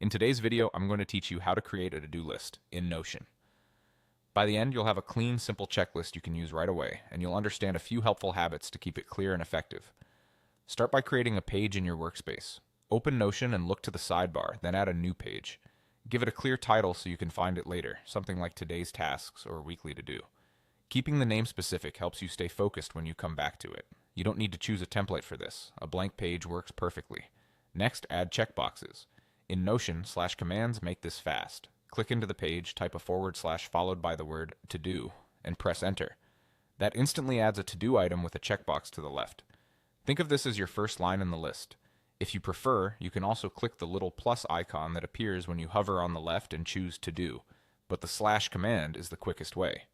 In today's video, I'm going to teach you how to create a to-do list in Notion. By the end, you'll have a clean, simple checklist you can use right away, and you'll understand a few helpful habits to keep it clear and effective. Start by creating a page in your workspace. Open Notion and look to the sidebar, then add a new page. Give it a clear title so you can find it later, something like today's tasks or weekly to-do. Keeping the name specific helps you stay focused when you come back to it. You don't need to choose a template for this. A blank page works perfectly. Next, add checkboxes. In Notion, /commands make this fast. Click into the page, type a / followed by the word to do, and press enter. That instantly adds a to-do item with a checkbox to the left. Think of this as your first line in the list. If you prefer, you can also click the little plus icon that appears when you hover on the left and choose to do, but the /command is the quickest way.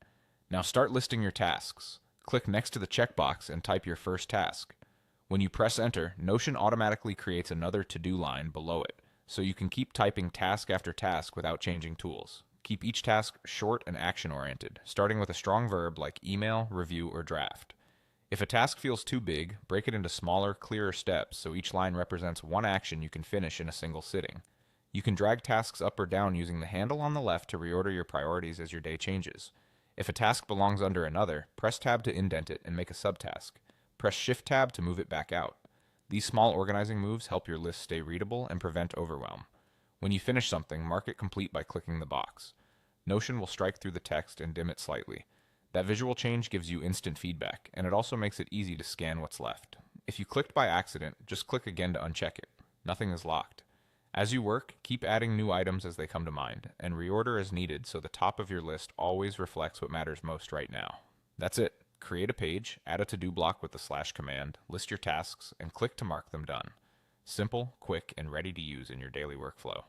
Now start listing your tasks. Click next to the checkbox and type your first task. When you press enter, Notion automatically creates another to-do line below it, so you can keep typing task after task without changing tools. Keep each task short and action-oriented, starting with a strong verb like email, review, or draft. If a task feels too big, break it into smaller, clearer steps so each line represents one action you can finish in a single sitting. You can drag tasks up or down using the handle on the left to reorder your priorities as your day changes. If a task belongs under another, press Tab to indent it and make a subtask. Press Shift-Tab to move it back out. These small organizing moves help your list stay readable and prevent overwhelm. When you finish something, mark it complete by clicking the box. Notion will strike through the text and dim it slightly. That visual change gives you instant feedback, and it also makes it easy to scan what's left. If you clicked by accident, just click again to uncheck it. Nothing is locked. As you work, keep adding new items as they come to mind, and reorder as needed so the top of your list always reflects what matters most right now. That's it. Create a page, add a to-do block with the /command, list your tasks, and click to mark them done. Simple, quick, and ready to use in your daily workflow.